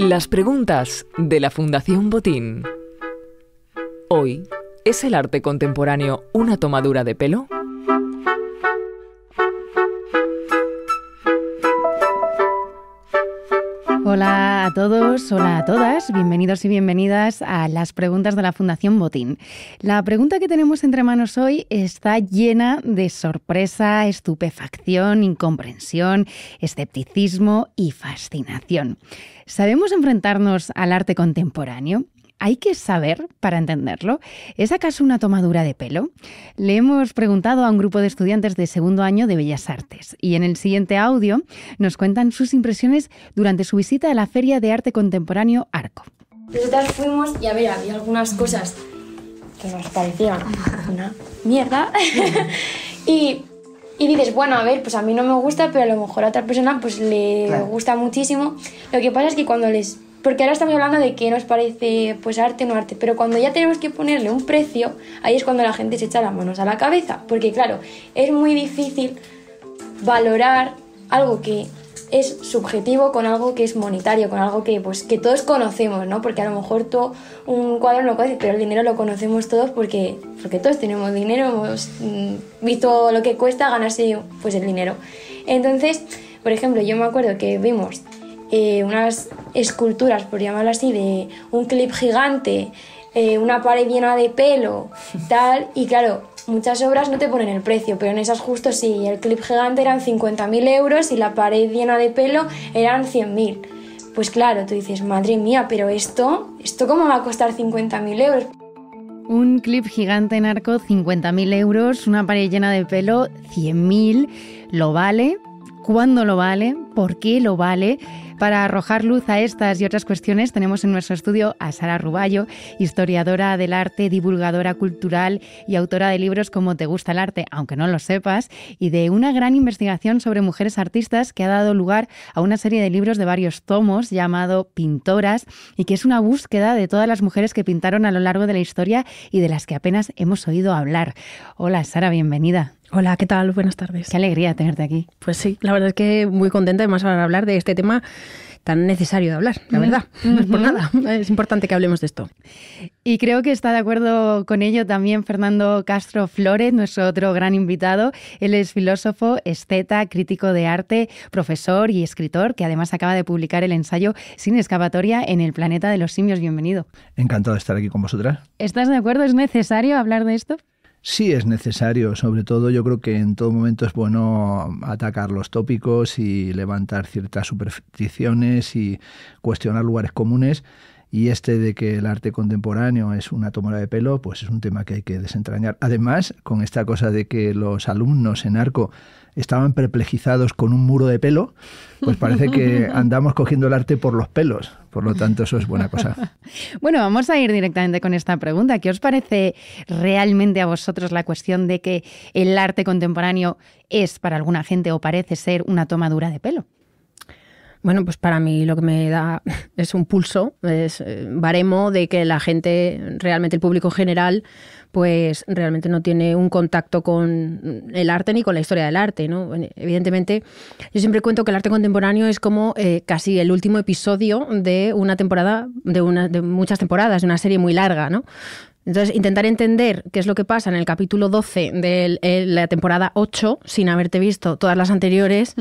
Las preguntas de la Fundación Botín. Hoy, ¿es el arte contemporáneo una tomadura de pelo? Hola a todos, hola a todas, bienvenidos y bienvenidas a las preguntas de la Fundación Botín. La pregunta que tenemos entre manos hoy está llena de sorpresa, estupefacción, incomprensión, escepticismo y fascinación. ¿Sabemos enfrentarnos al arte contemporáneo? ¿Hay que saber para entenderlo? ¿Es acaso una tomadura de pelo? Le hemos preguntado a un grupo de estudiantes de segundo año de Bellas Artes y en el siguiente audio nos cuentan sus impresiones durante su visita a la Feria de Arte Contemporáneo Arco. Nosotras fuimos y había algunas cosas que nos parecían una mierda y dices, bueno, pues a mí no me gusta, pero a lo mejor a otra persona pues le gusta muchísimo. Lo que pasa es que cuando porque ahora estamos hablando de qué nos parece pues arte o no arte, pero cuando ya tenemos que ponerle un precio, ahí es cuando la gente se echa las manos a la cabeza, porque claro, es muy difícil valorar algo que es subjetivo con algo que es monetario, con algo que todos conocemos, ¿no? Porque a lo mejor tú un cuadro no lo conoces, pero el dinero lo conocemos todos porque todos tenemos dinero, hemos visto lo que cuesta ganarse pues el dinero. Entonces, por ejemplo, yo me acuerdo que vimos unas esculturas, por llamarlo así, de un clip gigante, una pared llena de pelo, tal, y claro, muchas obras no te ponen el precio, pero en esas justo sí, el clip gigante eran 50.000 euros y la pared llena de pelo eran 100.000. Pues claro, tú dices, madre mía, pero ¿esto cómo va a costar 50.000 euros? Un clip gigante en Arco, 50.000 euros, una pared llena de pelo, 100.000, ¿lo vale? ¿Cuándo lo vale? ¿Por qué lo vale? Para arrojar luz a estas y otras cuestiones tenemos en nuestro estudio a Sara Ruballo, historiadora del arte, divulgadora cultural y autora de libros como Te gusta el arte, aunque no lo sepas, y de una gran investigación sobre mujeres artistas que ha dado lugar a una serie de libros de varios tomos llamado Pintoras y que es una búsqueda de todas las mujeres que pintaron a lo largo de la historia y de las que apenas hemos oído hablar. Hola Sara, bienvenida. Hola, ¿qué tal? Buenas tardes. Qué alegría tenerte aquí. Pues sí, la verdad es que muy contenta además para hablar de este tema tan necesario de hablar, la verdad. No es por nada, es importante que hablemos de esto. Y creo que está de acuerdo con ello también Fernando Castro Flórez, nuestro otro gran invitado. Él es filósofo, esteta, crítico de arte, profesor y escritor, que además acaba de publicar el ensayo Sin escapatoria en El planeta de los simios. Bienvenido. Encantado de estar aquí con vosotras. ¿Estás de acuerdo? ¿Es necesario hablar de esto? Sí, es necesario. Sobre todo yo creo que en todo momento es bueno atacar los tópicos y levantar ciertas supersticiones y cuestionar lugares comunes. Y de que el arte contemporáneo es una tomadura de pelo, pues es un tema que hay que desentrañar. Además, con esta cosa de que los alumnos en Arco estaban perplejizados con un muro de pelo, pues parece que andamos cogiendo el arte por los pelos. Por lo tanto, eso es buena cosa. Bueno, vamos a ir directamente con esta pregunta. ¿Qué os parece realmente a vosotros la cuestión de que el arte contemporáneo es para alguna gente o parece ser una tomadura de pelo? Bueno, pues para mí lo que me da es un pulso, es baremo de que la gente, realmente el público en general, pues realmente no tiene un contacto con el arte ni con la historia del arte, ¿no? Evidentemente, yo siempre cuento que el arte contemporáneo es como casi el último episodio de una temporada, de muchas temporadas, de una serie muy larga, ¿no? Entonces, intentar entender qué es lo que pasa en el capítulo 12 de la temporada 8, sin haberte visto todas las anteriores,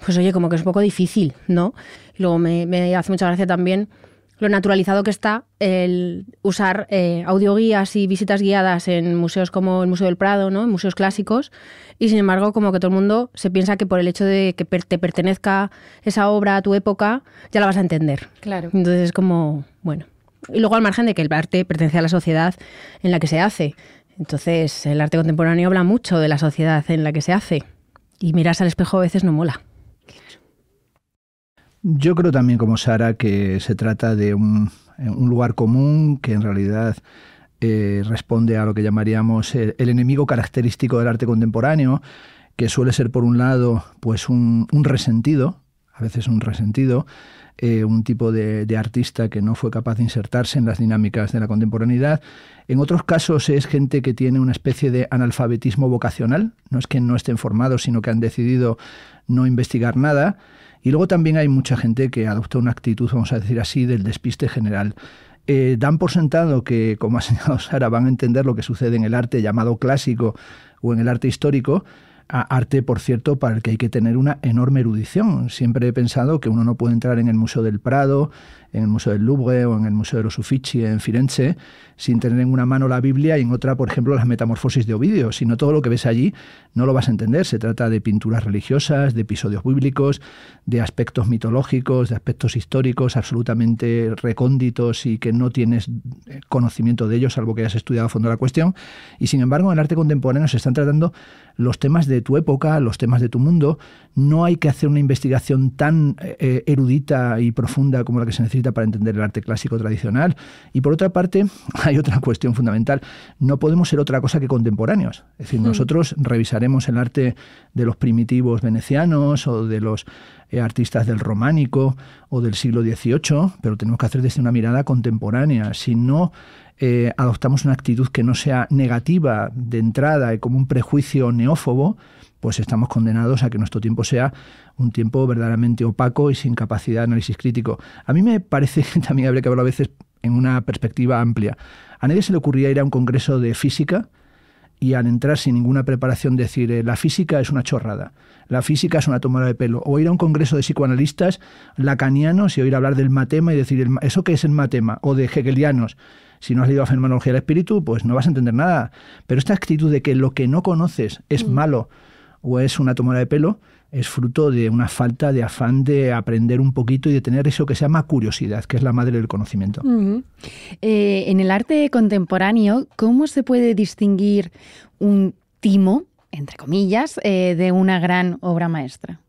pues oye, como que es un poco difícil, ¿no? Y luego me hace mucha gracia también lo naturalizado que está el usar audioguías y visitas guiadas en museos como el Museo del Prado, ¿no? En museos clásicos, y sin embargo como que todo el mundo se piensa que por el hecho de que te pertenezca esa obra a tu época, ya la vas a entender. Claro. Entonces es como, bueno... Y luego al margen de que el arte pertenece a la sociedad en la que se hace. Entonces el arte contemporáneo habla mucho de la sociedad en la que se hace. Y mirarse al espejo a veces no mola. Yo creo también, como Sara, que se trata de un lugar común que en realidad responde a lo que llamaríamos el enemigo característico del arte contemporáneo, que suele ser, por un lado, pues un resentido a veces un resentido, un tipo de artista que no fue capaz de insertarse en las dinámicas de la contemporaneidad. En otros casos es gente que tiene una especie de analfabetismo vocacional, no es que no estén formados, sino que han decidido no investigar nada. Y luego también hay mucha gente que adopta una actitud, vamos a decir así, del despiste general. Dan por sentado que, como ha señalado Sara, van a entender lo que sucede en el arte llamado clásico o en el arte histórico, arte, por cierto, para el que hay que tener una enorme erudición. Siempre he pensado que uno no puede entrar en el Museo del Prado, en el Museo del Louvre o en el Museo de los Uffizi en Firenze sin tener en una mano la Biblia y en otra, por ejemplo, las Metamorfosis de Ovidio. Si no, todo lo que ves allí no lo vas a entender. Se trata de pinturas religiosas, de episodios bíblicos, de aspectos mitológicos, de aspectos históricos absolutamente recónditos y que no tienes conocimiento de ellos, salvo que hayas estudiado a fondo la cuestión. Y sin embargo, en el arte contemporáneo se están tratando los temas de tu época, los temas de tu mundo. No hay que hacer una investigación tan erudita y profunda como la que se necesita para entender el arte clásico tradicional. Y por otra parte, hay otra cuestión fundamental. No podemos ser otra cosa que contemporáneos. Es decir, nosotros revisaremos el arte de los primitivos venecianos o de los artistas del románico o del siglo XVIII, pero tenemos que hacer desde una mirada contemporánea. Si no adoptamos una actitud que no sea negativa de entrada y como un prejuicio neófobo, pues estamos condenados a que nuestro tiempo sea un tiempo verdaderamente opaco y sin capacidad de análisis crítico. A mí me parece que también habría que verlo a veces en una perspectiva amplia. A nadie se le ocurría ir a un congreso de física y al entrar sin ninguna preparación decir la física es una chorrada, la física es una tomada de pelo, o ir a un congreso de psicoanalistas lacanianos y oír hablar del matema y decir ¿eso qué es el matema? O de hegelianos. Si no has leído la Fenomenología del Espíritu, pues no vas a entender nada. Pero esta actitud de que lo que no conoces es malo o es una tomada de pelo es fruto de una falta de afán de aprender un poquito y de tener eso que se llama curiosidad, que es la madre del conocimiento. En el arte contemporáneo, ¿cómo se puede distinguir un timo, entre comillas, de una gran obra maestra?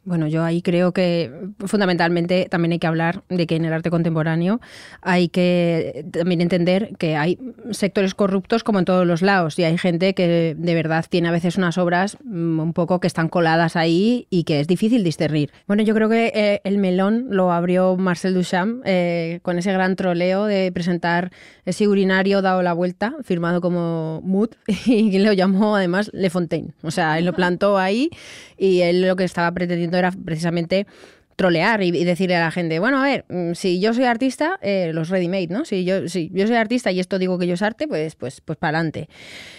Bueno, yo ahí creo que fundamentalmente también hay que hablar de que en el arte contemporáneo hay que también entender que hay sectores corruptos como en todos los lados y hay gente que de verdad tiene a veces unas obras un poco que están coladas ahí y que es difícil discernir. Bueno, yo creo que el melón lo abrió Marcel Duchamp con ese gran troleo de presentar ese urinario dado la vuelta, firmado como Mood, y lo llamó además Le Fontaine. O sea, él lo plantó ahí y él lo que estaba pretendiendo era precisamente trolear y decirle a la gente, bueno, a ver, si yo soy artista, los ready-made, ¿no? Si yo soy artista y esto digo que yo es arte, pues para adelante.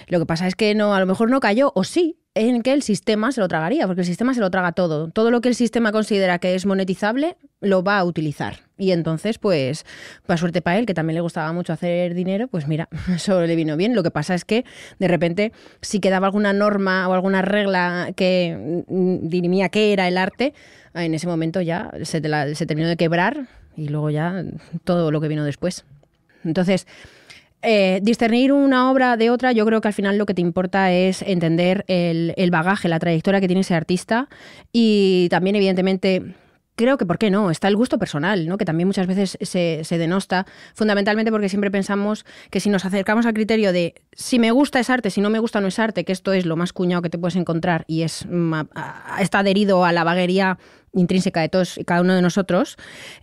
Lo que pasa es que no, a lo mejor no cayó, o sí, en que el sistema se lo tragaría, porque el sistema se lo traga todo. Todo lo que el sistema considera que es monetizable, lo va a utilizar. Y entonces, pues, para suerte para él, que también le gustaba mucho hacer dinero, pues mira, eso le vino bien. Lo que pasa es que, de repente, si quedaba alguna norma o alguna regla que dirimía qué era el arte, en ese momento ya se terminó de quebrar y luego ya todo lo que vino después. Entonces, discernir una obra de otra, yo creo que al final lo que te importa es entender el bagaje, la trayectoria que tiene ese artista y también, evidentemente, creo que, ¿por qué no? Está el gusto personal, ¿no? Que también muchas veces se denosta, fundamentalmente porque siempre pensamos que si nos acercamos al criterio de si me gusta es arte, si no me gusta no es arte, que esto es lo más cuñado que te puedes encontrar y está adherido a la vaguería intrínseca de todos y cada uno de nosotros,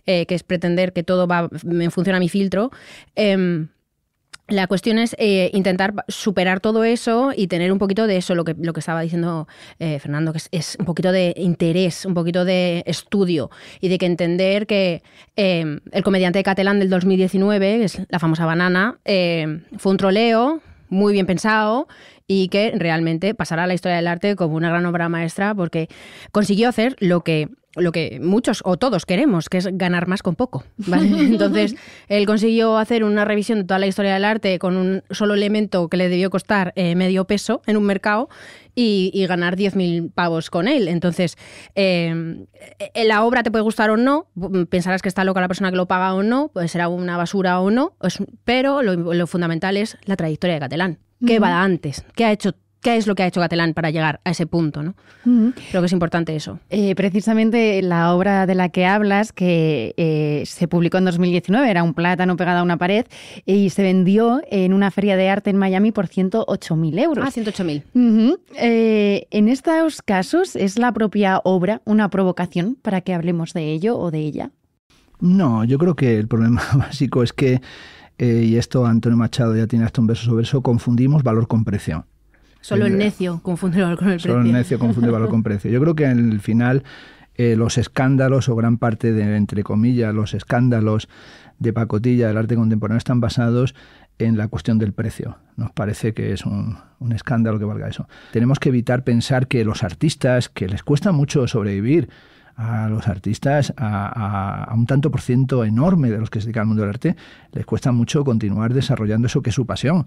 que es pretender que todo va en función a mi filtro. La cuestión es intentar superar todo eso y tener un poquito de eso, lo que estaba diciendo Fernando, que es un poquito de interés, un poquito de estudio y de que entender que el comediante de Catalán del 2019, que es la famosa banana, fue un troleo muy bien pensado y que realmente pasará a la historia del arte como una gran obra maestra porque consiguió hacer lo que muchos o todos queremos, que es ganar más con poco, ¿vale? Entonces, él consiguió hacer una revisión de toda la historia del arte con un solo elemento que le debió costar medio peso en un mercado y ganar 10.000 pavos con él. Entonces, la obra te puede gustar o no, pensarás que está loca la persona que lo paga o no, pues será una basura o no, pero lo fundamental es la trayectoria de Catalán. ¿Qué va antes? ¿Qué ha hecho qué es lo que ha hecho Gatelán para llegar a ese punto, ¿no? Creo que es importante eso. Precisamente la obra de la que hablas, que se publicó en 2019, era un plátano pegado a una pared y se vendió en una feria de arte en Miami por 108.000 euros. 108.000. En estos casos, ¿es la propia obra una provocación para que hablemos de ello o de ella? No, yo creo que el problema básico es que, y esto Antonio Machado ya tiene hasta un verso sobre eso, confundimos valor con precio. Solo el necio confunde el valor con el precio. Solo el necio confunde el valor con precio. Yo creo que al final los escándalos, o gran parte de, entre comillas, los escándalos de pacotilla del arte contemporáneo están basados en la cuestión del precio. Nos parece que es un escándalo que valga eso. Tenemos que evitar pensar que los artistas, que les cuesta mucho sobrevivir, a los artistas, a un tanto por ciento enorme de los que se dedican al mundo del arte, les cuesta mucho continuar desarrollando eso que es su pasión.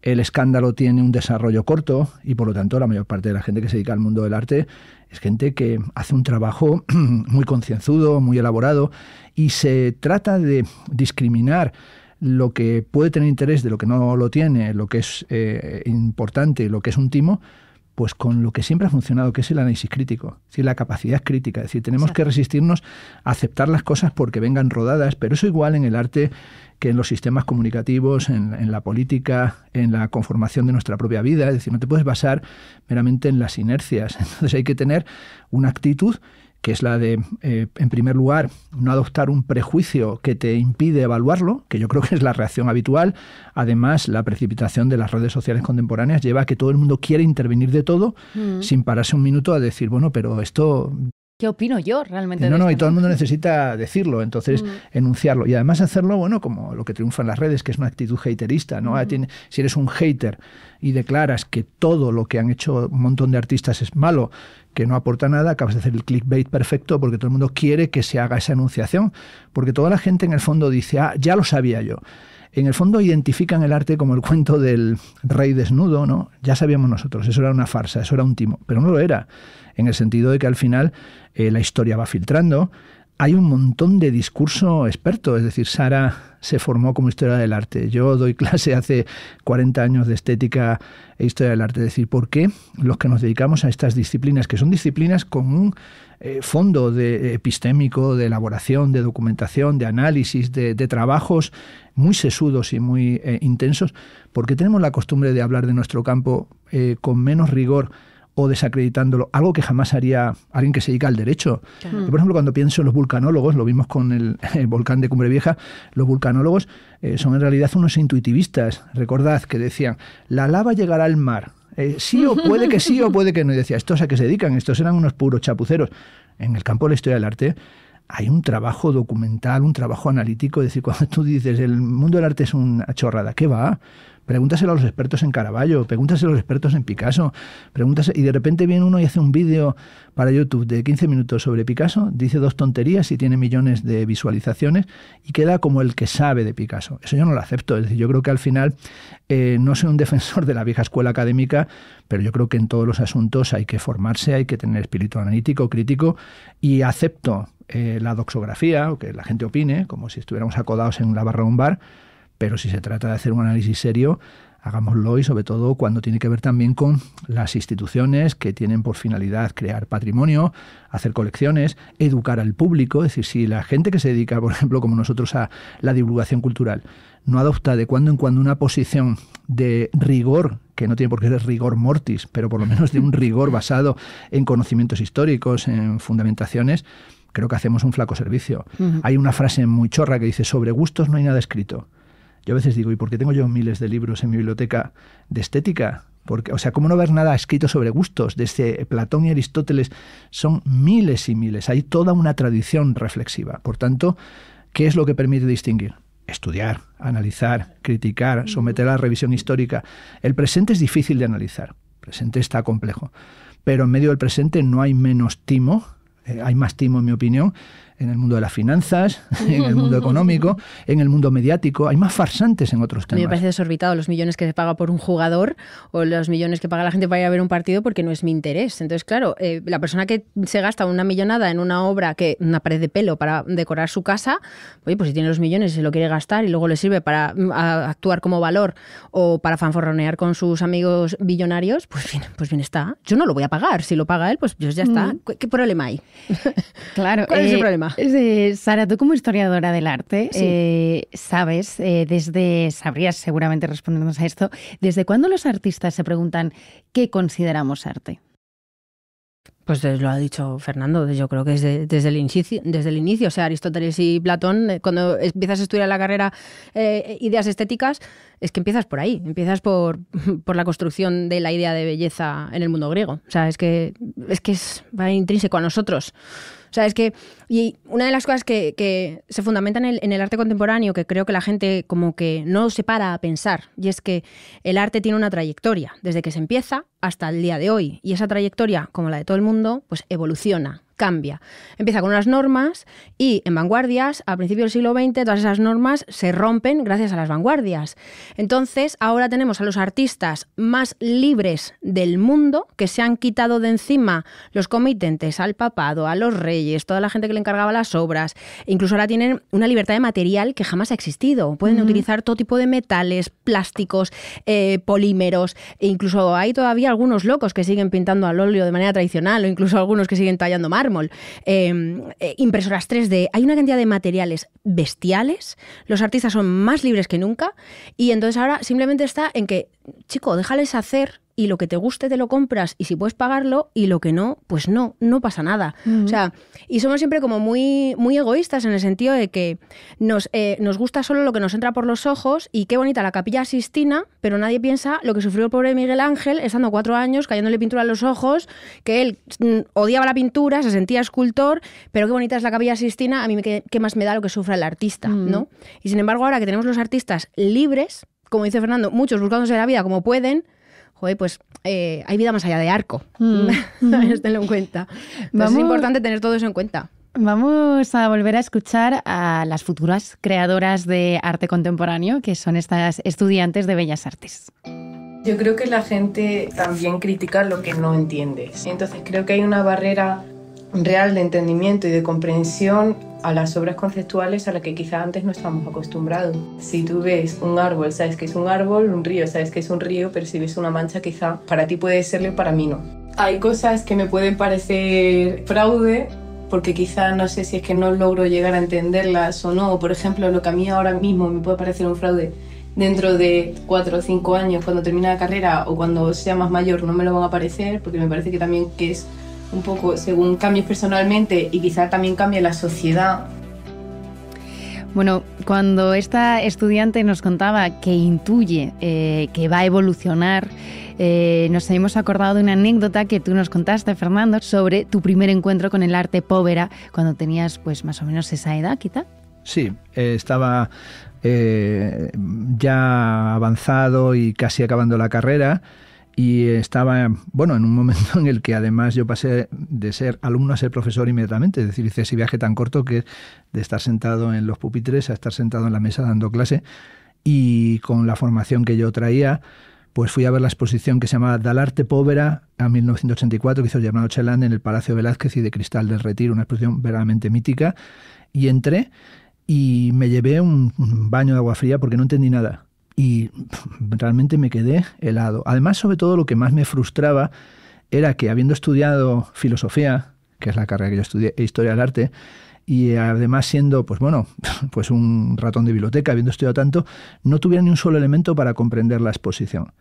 El escándalo tiene un desarrollo corto y, por lo tanto, la mayor parte de la gente que se dedica al mundo del arte es gente que hace un trabajo muy concienzudo, muy elaborado, y se trata de discriminar lo que puede tener interés de lo que no lo tiene, lo que es importante, lo que es un timo, pues con lo que siempre ha funcionado, que es el análisis crítico, es decir, la capacidad crítica. Es decir, tenemos que resistirnos a aceptar las cosas porque vengan rodadas, pero eso igual en el arte que en los sistemas comunicativos, en la política, en la conformación de nuestra propia vida. Es decir, no te puedes basar meramente en las inercias. Entonces hay que tener una actitud que es la de, en primer lugar, no adoptar un prejuicio que te impide evaluarlo, que yo creo que es la reacción habitual. Además, la precipitación de las redes sociales contemporáneas lleva a que todo el mundo quiere intervenir de todo sin pararse un minuto a decir, bueno, pero esto... ¿Qué opino yo realmente? Y todo el mundo necesita decirlo, entonces enunciarlo. Y además hacerlo, bueno, como lo que triunfa en las redes, que es una actitud haterista, ¿no? Si eres un hater y declaras que todo lo que han hecho un montón de artistas es malo, que no aporta nada, acabas de hacer el clickbait perfecto porque todo el mundo quiere que se haga esa enunciación. Porque toda la gente en el fondo dice, ya lo sabía yo. En el fondo identifican el arte como el cuento del rey desnudo, ¿no? Ya sabíamos nosotros, eso era una farsa, eso era un timo, pero no lo era, en el sentido de que al final la historia va filtrando. Hay un montón de discurso experto, es decir, Sara se formó como historiadora del arte. Yo doy clase hace 40 años de estética e historia del arte. Es decir, ¿por qué los que nos dedicamos a estas disciplinas, que son disciplinas con un fondo de epistémico, de elaboración, de documentación, de análisis, de trabajos muy sesudos y muy intensos, por qué tenemos la costumbre de hablar de nuestro campo con menos rigor o desacreditándolo, algo que jamás haría alguien que se dedica al derecho? Yo, por ejemplo, cuando pienso en los vulcanólogos, lo vimos con el volcán de Cumbre Vieja, los vulcanólogos son en realidad unos intuitivistas. Recordad que decían, la lava llegará al mar, sí o puede que sí o puede que no. Y decía, ¿estos a qué se dedican? Estos eran unos puros chapuceros. En el campo de la historia del arte hay un trabajo documental, un trabajo analítico. Es decir, cuando tú dices, el mundo del arte es una chorrada, ¿qué va? Pregúntaselo a los expertos en Caravaggio, pregúntaselo a los expertos en Picasso, y de repente viene uno y hace un vídeo para YouTube de 15 minutos sobre Picasso, dice 2 tonterías y tiene millones de visualizaciones y queda como el que sabe de Picasso. Eso yo no lo acepto. Es decir, yo creo que al final no soy un defensor de la vieja escuela académica, pero yo creo que en todos los asuntos hay que formarse, hay que tener espíritu analítico, crítico, y acepto la doxografía, o que la gente opine, como si estuviéramos acodados en la barra de un bar. Pero si se trata de hacer un análisis serio, hagámoslo, y sobre todo cuando tiene que ver también con las instituciones que tienen por finalidad crear patrimonio, hacer colecciones, educar al público. Es decir, si la gente que se dedica, por ejemplo, como nosotros, a la divulgación cultural, no adopta de cuando en cuando una posición de rigor, que no tiene por qué ser rigor mortis, pero por lo menos de un rigor basado en conocimientos históricos, en fundamentaciones, creo que hacemos un flaco servicio. Hay una frase muy chorra que dice, sobre gustos no hay nada escrito. Yo a veces digo, ¿y por qué tengo yo miles de libros en mi biblioteca de estética? Porque, o sea, ¿cómo no ver nada escrito sobre gustos? Desde Platón y Aristóteles son miles y miles. Hay toda una tradición reflexiva. Por tanto, ¿qué es lo que permite distinguir? Estudiar, analizar, criticar, someter a la revisión histórica. El presente es difícil de analizar. El presente está complejo. Pero en medio del presente no hay menos timo, hay más timo, en mi opinión, en el mundo de las finanzas, en el mundo económico, en el mundo mediático. Hay más farsantes en otros A mí temas. me parece desorbitado los millones que se paga por un jugador o los millones que paga la gente para ir a ver un partido porque no es mi interés. Entonces, claro, la persona que se gasta una millonada en una obra, una pared de pelo para decorar su casa, oye, pues si tiene los millones y se lo quiere gastar y luego le sirve para actuar como valor o para fanforronear con sus amigos billonarios, pues bien está. Yo no lo voy a pagar. Si lo paga él, pues ya está. ¿Qué problema hay? Claro. ¿Cuál es el problema? Sara, tú como historiadora del arte, Sí. sabrías seguramente respondernos a esto, ¿desde cuándo los artistas se preguntan qué consideramos arte? Pues lo ha dicho Fernando, yo creo que es desde el inicio. O sea, Aristóteles y Platón, cuando empiezas a estudiar la carrera ideas estéticas, es que empiezas por ahí, empiezas por la construcción de la idea de belleza en el mundo griego. O sea, es que va intrínseco a nosotros. O sea, y una de las cosas que se fundamentan en el arte contemporáneo, que creo que la gente como que no se para a pensar, y es que el arte tiene una trayectoria, desde que se empieza hasta el día de hoy. Y esa trayectoria, como la de todo el mundo, pues evoluciona, cambia. Empieza con unas normas y en vanguardias, a principios del siglo XX, todas esas normas se rompen gracias a las vanguardias. Entonces, ahora tenemos a los artistas más libres del mundo, que se han quitado de encima los comitentes al papado, a los reyes, toda la gente que le encargaba las obras. Incluso ahora tienen una libertad de material que jamás ha existido. Pueden utilizar todo tipo de metales, plásticos, polímeros, e incluso hay todavía algunos locos que siguen pintando al óleo de manera tradicional, o incluso algunos que siguen tallando mármol. Impresoras 3D, hay una cantidad de materiales bestiales, los artistas son más libres que nunca y entonces ahora simplemente está en que, chico, déjales hacer y lo que te guste te lo compras y si puedes pagarlo y lo que no, pues no pasa nada. O sea, y somos siempre como muy, muy egoístas en el sentido de que nos gusta solo lo que nos entra por los ojos y qué bonita la Capilla Sixtina, pero nadie piensa lo que sufrió el pobre Miguel Ángel estando 4 años cayéndole pintura en los ojos, que él odiaba la pintura, se sentía escultor, pero qué bonita es la Capilla Sixtina, a mí qué más me da lo que sufra el artista, ¿no? Y sin embargo ahora que tenemos los artistas libres, como dice Fernando, muchos buscándose la vida como pueden, joder, pues hay vida más allá de Arco. Tenlo en cuenta. Es importante tener todo eso en cuenta. Vamos a volver a escuchar a las futuras creadoras de arte contemporáneo, que son estas estudiantes de Bellas Artes. Yo creo que la gente también critica lo que no entiende. Entonces creo que hay una barrera real de entendimiento y de comprensión a las obras conceptuales a las que quizá antes no estamos acostumbrados. Si tú ves un árbol, sabes que es un árbol, un río, sabes que es un río, pero si ves una mancha quizá para ti puede serlo y para mí no. Hay cosas que me pueden parecer fraude porque quizá no sé si es que no logro llegar a entenderlas o no. Por ejemplo, lo que a mí ahora mismo me puede parecer un fraude, dentro de 4 o 5 años, cuando termine la carrera o cuando sea más mayor, no me lo van a parecer, porque me parece que también que es un poco según cambies personalmente y quizá también cambie la sociedad. Bueno, cuando esta estudiante nos contaba que intuye que va a evolucionar, nos hemos acordado de una anécdota que tú nos contaste, Fernando, sobre tu primer encuentro con el arte povera cuando tenías pues más o menos esa edad, quizá. Sí, estaba ya avanzado y casi acabando la carrera. Y estaba, bueno, en un momento en el que además yo pasé de ser alumno a ser profesor inmediatamente. Es decir, hice ese viaje tan corto que de estar sentado en los pupitres a estar sentado en la mesa dando clase. Y con la formación que yo traía, pues fui a ver la exposición que se llamaba Dall'arte Povera a 1984, que hizo Germano Celán en el Palacio Velázquez y de Cristal del Retiro, una exposición verdaderamente mítica. Y entré y me llevé un baño de agua fría porque no entendí nada. Y realmente me quedé helado. Además, sobre todo, lo que más me frustraba era que, habiendo estudiado filosofía, que es la carrera que yo estudié, e historia del arte, y además siendo, pues bueno, pues un ratón de biblioteca, habiendo estudiado tanto, no tuviera ni un solo elemento para comprender la exposición.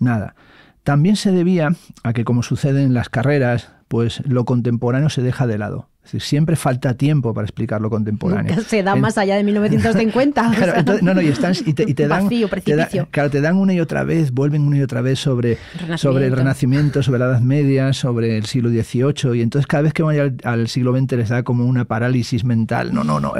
Nada. También se debía a que, como sucede en las carreras, pues lo contemporáneo se deja de lado. Es decir, siempre falta tiempo para explicar lo contemporáneo. Nunca se da más allá de 1950. Claro, entonces, y te dan, vacío, precipicio. Te dan una y otra vez, vuelven una y otra vez sobre el Renacimiento, sobre la Edad Media, sobre el siglo XVIII, y entonces cada vez que van al siglo XX les da como una parálisis mental. No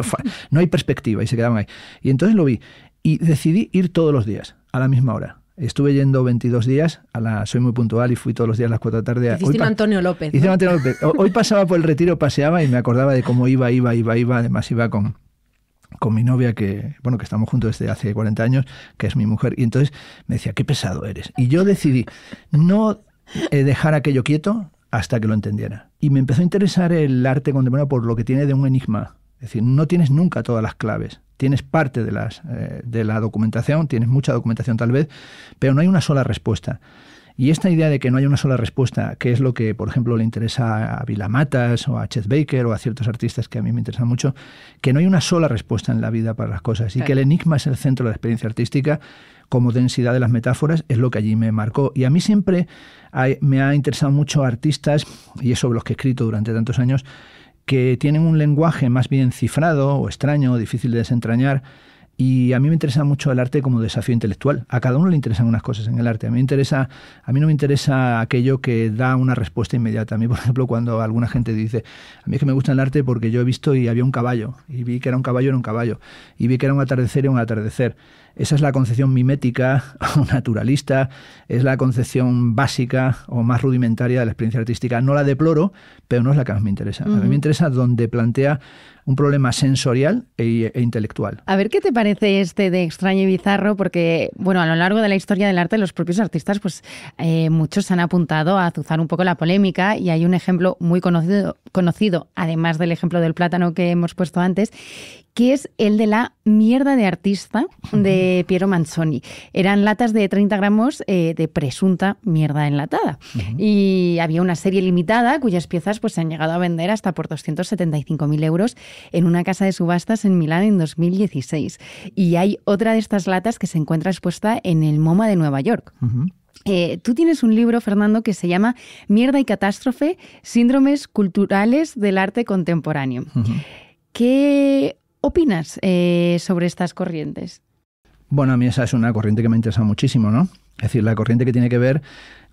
hay perspectiva, y se quedaban ahí. Y entonces lo vi, y decidí ir todos los días, a la misma hora. Estuve yendo 22 días, soy muy puntual y fui todos los días a las 4 de la tarde. Hiciste un Antonio López. Hice un Antonio López. Hoy pasaba por el Retiro, paseaba y me acordaba de cómo iba. Además iba con mi novia, que estamos juntos desde hace 40 años, que es mi mujer. Y entonces me decía, qué pesado eres. Y yo decidí no dejar aquello quieto hasta que lo entendiera. Y me empezó a interesar el arte contemporáneo por lo que tiene de un enigma. Es decir, no tienes nunca todas las claves. Tienes parte de la documentación, tienes mucha documentación tal vez, pero no hay una sola respuesta. Y esta idea de que no hay una sola respuesta, que es lo que, por ejemplo, le interesa a Vila Matas o a Chet Baker o a ciertos artistas que a mí me interesan mucho, que no hay una sola respuesta en la vida para las cosas y que el enigma es el centro de la experiencia artística como densidad de las metáforas, es lo que allí me marcó. Y a mí siempre me ha interesado mucho artistas, y es sobre los que he escrito durante tantos años, que tienen un lenguaje más bien cifrado o extraño, o difícil de desentrañar. Y a mí me interesa mucho el arte como desafío intelectual. A cada uno le interesan unas cosas en el arte. A mí no me interesa aquello que da una respuesta inmediata. A mí, por ejemplo, cuando alguna gente dice, a mí es que me gusta el arte porque yo he visto y había un caballo, y vi que era un caballo, y vi que era un atardecer. Esa es la concepción mimética o naturalista, es la concepción básica o más rudimentaria de la experiencia artística. No la deploro, pero no es la que más me interesa. A mí me interesa donde plantea un problema sensorial e intelectual. A ver qué te parece de extraño y bizarro, porque a lo largo de la historia del arte los propios artistas, muchos se han apuntado a azuzar un poco la polémica, y hay un ejemplo muy conocido, además del ejemplo del plátano que hemos puesto antes, que es el de la mierda de artista de Piero Manzoni. Eran latas de 30 gramos de presunta mierda enlatada. Y había una serie limitada cuyas piezas se han llegado a vender hasta por 275.000 euros en una casa de subastas en Milán en 2016. Y hay otra de estas latas que se encuentra expuesta en el MoMA de Nueva York. Tú tienes un libro, Fernando, que se llama Mierda y catástrofe, síndromes culturales del arte contemporáneo. ¿Qué opinas sobre estas corrientes? Bueno, a mí esa es una corriente que me interesa muchísimo, ¿no? Es decir, la corriente que tiene que ver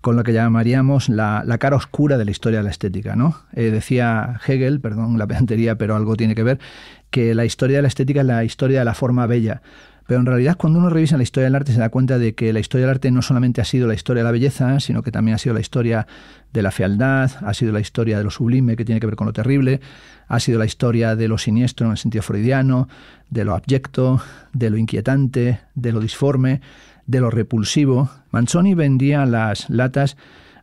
con lo que llamaríamos la cara oscura de la historia de la estética, ¿no? Decía Hegel, perdón la pedantería, pero algo tiene que ver, que la historia de la estética es la historia de la forma bella. Pero en realidad, cuando uno revisa la historia del arte, se da cuenta de que la historia del arte no solamente ha sido la historia de la belleza, sino que también ha sido la historia de la fealdad, ha sido la historia de lo sublime, que tiene que ver con lo terrible, ha sido la historia de lo siniestro en el sentido freudiano, de lo abyecto, de lo inquietante, de lo disforme, de lo repulsivo. Manzoni vendía las latas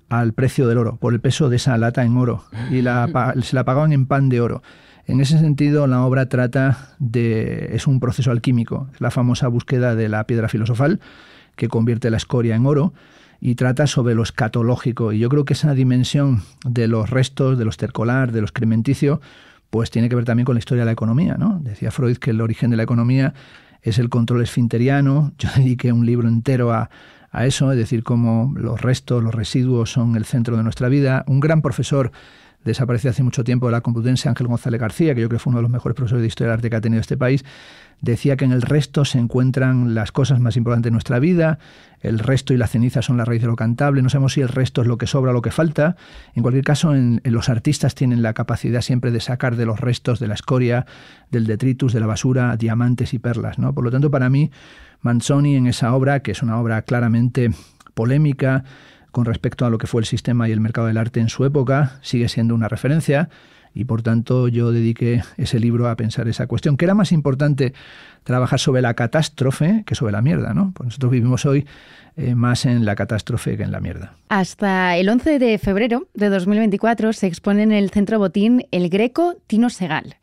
al precio del oro, por el peso de esa lata en oro, y se la pagaban en pan de oro. En ese sentido, la obra es un proceso alquímico, es la famosa búsqueda de la piedra filosofal que convierte la escoria en oro y trata sobre lo escatológico. Y yo creo que esa dimensión de los restos, de lo estercolar, de lo excrementicio, tiene que ver también con la historia de la economía, ¿no? Decía Freud que el origen de la economía es el control esfinteriano. Yo dediqué un libro entero a eso, es decir, cómo los restos, los residuos son el centro de nuestra vida. Un gran profesor desapareció hace mucho tiempo de la Complutense, Ángel González García, que yo creo que fue uno de los mejores profesores de historia del arte que ha tenido este país, decía que en el resto se encuentran las cosas más importantes de nuestra vida. El resto y la ceniza son la raíz de lo cantable. No sabemos si el resto es lo que sobra o lo que falta. En cualquier caso, los artistas tienen la capacidad siempre de sacar de los restos, de la escoria, del detritus, de la basura, diamantes y perlas, ¿no? Por lo tanto, para mí, Manzoni en esa obra, que es una obra claramente polémica con respecto a lo que fue el sistema y el mercado del arte en su época, sigue siendo una referencia. Y por tanto yo dediqué ese libro a pensar esa cuestión, que era más importante trabajar sobre la catástrofe que sobre la mierda, ¿no? Pues nosotros vivimos hoy más en la catástrofe que en la mierda. Hasta el 11 de febrero de 2024 se expone en el Centro Botín El Greco, Tino Segal.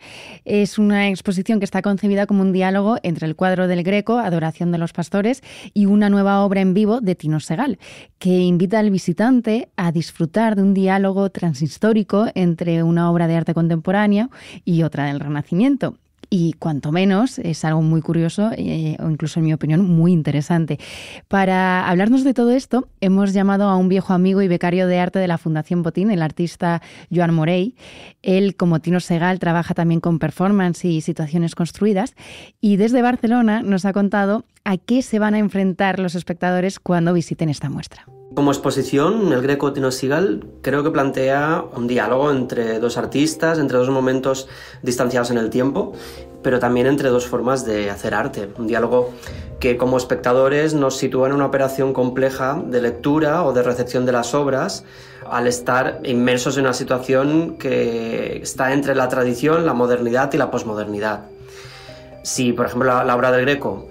Es una exposición que está concebida como un diálogo entre el cuadro del Greco, Adoración de los Pastores, y una nueva obra en vivo de Tino Segal, que invita al visitante a disfrutar de un diálogo transhistórico entre una obra de arte contemporáneo y otra del Renacimiento. Y cuanto menos es algo muy curioso o incluso, en mi opinión, muy interesante. Para hablarnos de todo esto, hemos llamado a un viejo amigo y becario de arte de la Fundación Botín, el artista Joan Morey. Él, como Tino Segal, trabaja también con performance y situaciones construidas. Y desde Barcelona nos ha contado a qué se van a enfrentar los espectadores cuando visiten esta muestra. Como exposición, El Greco, Tino Segal, creo que plantea un diálogo entre dos artistas, entre dos momentos distanciados en el tiempo, pero también entre dos formas de hacer arte. Un diálogo que como espectadores nos sitúa en una operación compleja de lectura o de recepción de las obras, al estar inmersos en una situación que está entre la tradición, la modernidad y la posmodernidad. Si, por ejemplo, la obra del Greco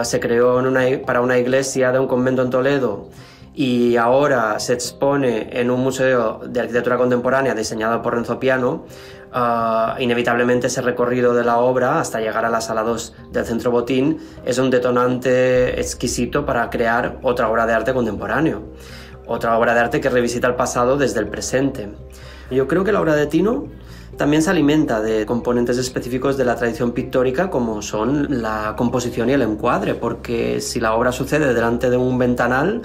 se creó para una iglesia de un convento en Toledo y ahora se expone en un museo de arquitectura contemporánea diseñado por Renzo Piano, inevitablemente ese recorrido de la obra hasta llegar a la sala 2 del Centro Botín es un detonante exquisito para crear otra obra de arte contemporáneo, otra obra de arte que revisita el pasado desde el presente. Yo creo que la obra de Tino también se alimenta de componentes específicos de la tradición pictórica, como son la composición y el encuadre, porque si la obra sucede delante de un ventanal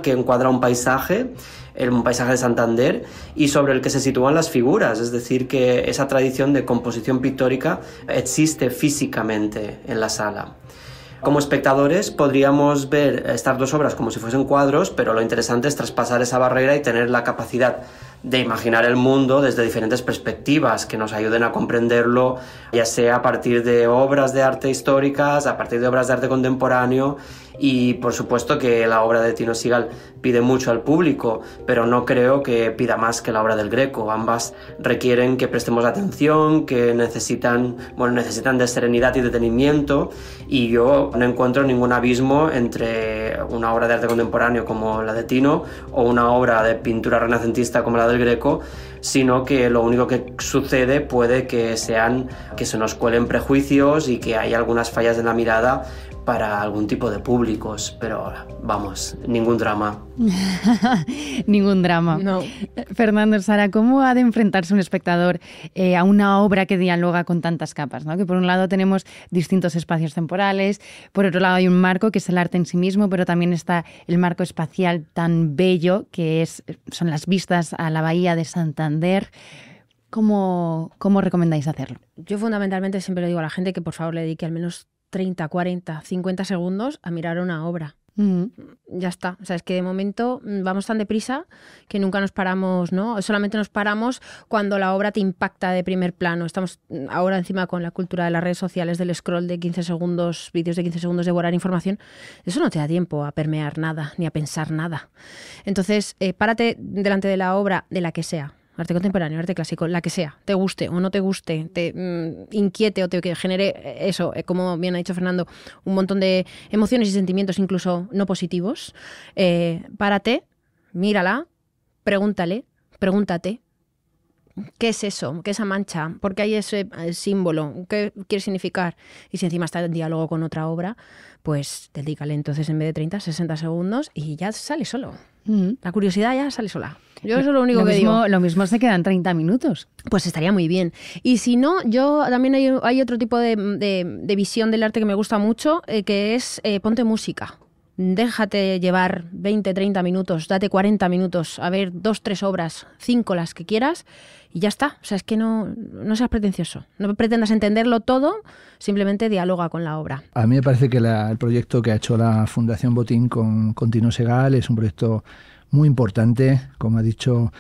que encuadra un paisaje de Santander y sobre el que se sitúan las figuras, es decir, que esa tradición de composición pictórica existe físicamente en la sala. Como espectadores podríamos ver estas dos obras como si fuesen cuadros, pero lo interesante es traspasar esa barrera y tener la capacidad de imaginar el mundo desde diferentes perspectivas que nos ayuden a comprenderlo, ya sea a partir de obras de arte históricas, a partir de obras de arte contemporáneo, y por supuesto que la obra de Tino Sehgal pide mucho al público, pero no creo que pida más que la obra del Greco. Ambas requieren que prestemos atención, que necesitan de serenidad y detenimiento, y yo no encuentro ningún abismo entre una obra de arte contemporáneo como la de Tino o una obra de pintura renacentista como la del Greco, sino que lo único que sucede puede que sean que se nos cuelen prejuicios y que hay algunas fallas en la mirada para algún tipo de públicos, pero vamos, ningún drama. Ningún drama. No. Fernando, Sara, ¿cómo ha de enfrentarse un espectador a una obra que dialoga con tantas capas, ¿no? Que por un lado tenemos distintos espacios temporales, por otro lado hay un marco que es el arte en sí mismo, pero también está el marco espacial tan bello que son las vistas a la bahía de Santander. ¿Cómo recomendáis hacerlo? Yo fundamentalmente siempre le digo a la gente que por favor le dedique al menos 30, 40, 50 segundos a mirar una obra. Ya está. O sea, es que de momento vamos tan deprisa que nunca nos paramos, ¿no? Solamente nos paramos cuando la obra te impacta de primer plano. Estamos ahora encima con la cultura de las redes sociales, del scroll de 15 segundos, vídeos de 15 segundos, devorar información. Eso no te da tiempo a permear nada, ni a pensar nada. Entonces, párate delante de la obra, de la que sea. Arte contemporáneo, arte clásico, la que sea, te guste o no te guste, te inquiete o te genere eso, como bien ha dicho Fernando, un montón de emociones y sentimientos incluso no positivos, párate, mírala, pregúntate, ¿qué es eso? ¿Qué es esa mancha? ¿Por qué hay ese símbolo? ¿Qué quiere significar? Y si encima está en diálogo con otra obra, pues dedícale entonces en vez de 30, 60 segundos y ya sale solo. La curiosidad ya sale sola. Yo eso es lo único que digo. Lo mismo se quedan 30 minutos. Pues estaría muy bien. Y si no, yo también hay otro tipo de visión del arte que me gusta mucho, que es ponte música. Déjate llevar 20, 30 minutos, date 40 minutos a ver 2, 3 obras, 5 las que quieras y ya está. O sea, es que no seas pretencioso. No pretendas entenderlo todo, simplemente dialoga con la obra. A mí me parece que el proyecto que ha hecho la Fundación Botín con Tino Sehgal es un proyecto muy importante. Como ha dicho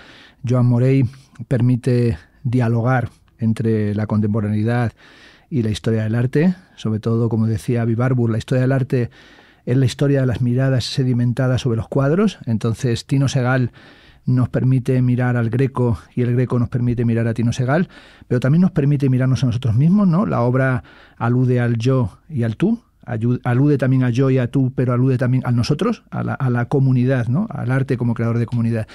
Joan Morey, permite dialogar entre la contemporaneidad y la historia del arte. Sobre todo, como decía Vibarbur, la historia del arte es la historia de las miradas sedimentadas sobre los cuadros. Entonces Tino Sehgal nos permite mirar al Greco y el Greco nos permite mirar a Tino Sehgal, pero también nos permite mirarnos a nosotros mismos, ¿no? La obra alude al yo y al tú, alude también a yo y a tú, pero alude también a nosotros, a la comunidad, ¿no? Al arte como creador de comunidad.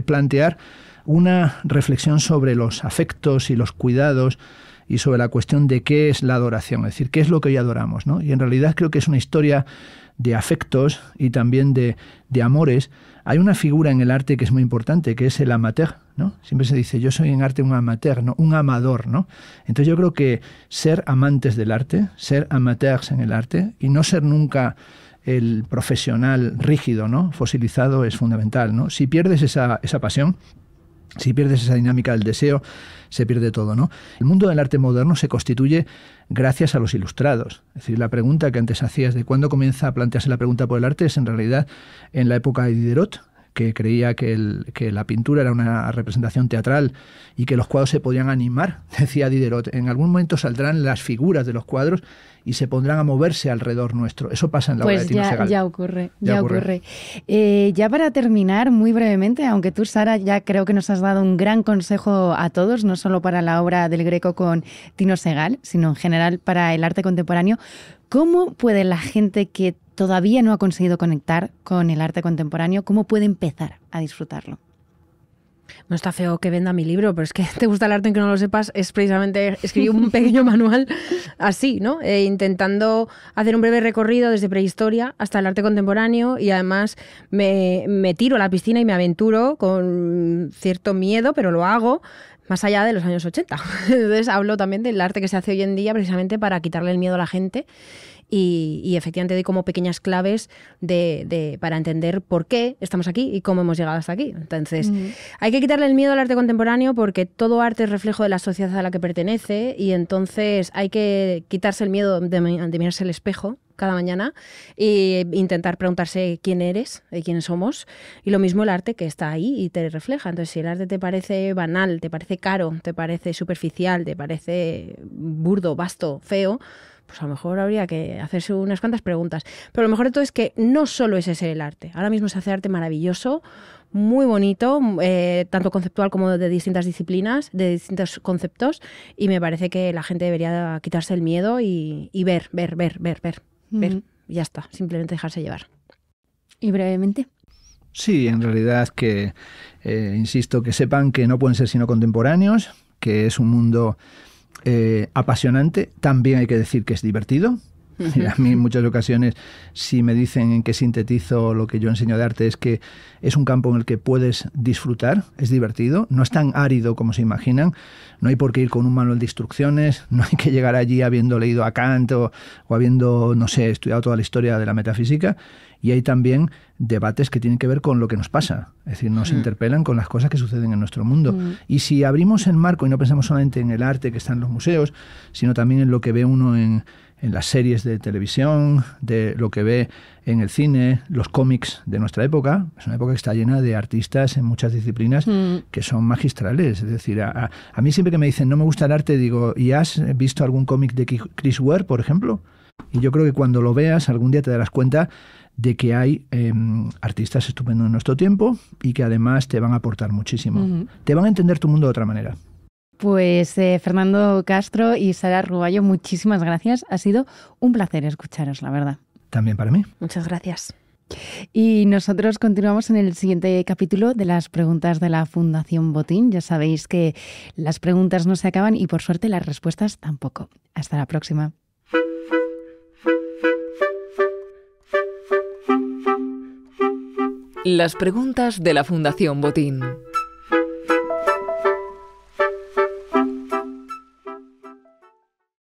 Plantear una reflexión sobre los afectos y los cuidados y sobre la cuestión de qué es la adoración, es decir, qué es lo que hoy adoramos, ¿no? Y en realidad creo que es una historia de afectos y también de amores. Hay una figura en el arte que es muy importante, que es el amateur, ¿no? Siempre se dice, yo soy en arte un amateur, ¿no? Un amador, ¿no? Entonces yo creo que ser amantes del arte, ser amateurs en el arte y no ser nunca el profesional rígido, ¿no? Fosilizado es fundamental, ¿no? Si pierdes esa pasión, si pierdes esa dinámica del deseo, se pierde todo, ¿no? El mundo del arte moderno se constituye gracias a los ilustrados. Es decir, la pregunta que antes hacías de cuándo comienza a plantearse la pregunta por el arte es en realidad en la época de Diderot, que creía que la pintura era una representación teatral y que los cuadros se podían animar, decía Diderot. En algún momento saldrán las figuras de los cuadros y se pondrán a moverse alrededor nuestro. Eso pasa en la obra de Tino Sehgal. Pues ya ocurre. Ya para terminar, muy brevemente, aunque tú, Sara, ya creo que nos has dado un gran consejo a todos, no solo para la obra del Greco con Tino Sehgal, sino en general para el arte contemporáneo, ¿cómo puede la gente que todavía no ha conseguido conectar con el arte contemporáneo, cómo puede empezar a disfrutarlo? No está feo que venda mi libro, pero es que te gusta el arte, aunque no lo sepas, es precisamente escribir un pequeño manual así, ¿no? Intentando hacer un breve recorrido desde prehistoria hasta el arte contemporáneo, y además me tiro a la piscina y me aventuro con cierto miedo, pero lo hago más allá de los años 80. Entonces hablo también del arte que se hace hoy en día precisamente para quitarle el miedo a la gente. Y efectivamente doy como pequeñas claves para entender por qué estamos aquí y cómo hemos llegado hasta aquí. Entonces, hay que quitarle el miedo al arte contemporáneo porque todo arte es reflejo de la sociedad a la que pertenece, y entonces hay que quitarse el miedo de mirarse el espejo cada mañana e intentar preguntarse quién eres y quiénes somos. Y lo mismo el arte, que está ahí y te refleja. Entonces, si el arte te parece banal, te parece caro, te parece superficial, te parece burdo, vasto, feo, pues a lo mejor habría que hacerse unas cuantas preguntas. Pero lo mejor de todo es que no solo es ese el arte. Ahora mismo se hace arte maravilloso, muy bonito, tanto conceptual como de distintas disciplinas, de distintos conceptos, y me parece que la gente debería quitarse el miedo y ver. Y ya está, simplemente dejarse llevar. Y brevemente. Sí, en realidad que, insisto, que sepan que no pueden ser sino contemporáneos, que es un mundo apasionante. También hay que decir que es divertido. A mí en muchas ocasiones, si me dicen en qué sintetizo lo que yo enseño de arte, es que es un campo en el que puedes disfrutar, es divertido, no es tan árido como se imaginan, no hay por qué ir con un manual de instrucciones, no hay que llegar allí habiendo leído a Kant o habiendo, no sé, estudiado toda la historia de la metafísica. Y hay también debates que tienen que ver con lo que nos pasa, es decir, nos interpelan con las cosas que suceden en nuestro mundo. Y si abrimos el marco y no pensamos solamente en el arte que está en los museos, sino también en lo que ve uno en las series de televisión, de lo que ve en el cine, los cómics de nuestra época, es una época que está llena de artistas en muchas disciplinas que son magistrales. Es decir, a mí siempre que me dicen no me gusta el arte, digo, ¿y has visto algún cómic de Chris Ware, por ejemplo? Y yo creo que cuando lo veas, algún día te darás cuenta de que hay artistas estupendos en nuestro tiempo y que además te van a aportar muchísimo. Te van a entender tu mundo de otra manera. Pues Fernando Castro y Sara Ruballo, muchísimas gracias. Ha sido un placer escucharos, la verdad. También para mí. Muchas gracias. Y nosotros continuamos en el siguiente capítulo de las preguntas de la Fundación Botín. Ya sabéis que las preguntas no se acaban y por suerte las respuestas tampoco. Hasta la próxima. Las preguntas de la Fundación Botín.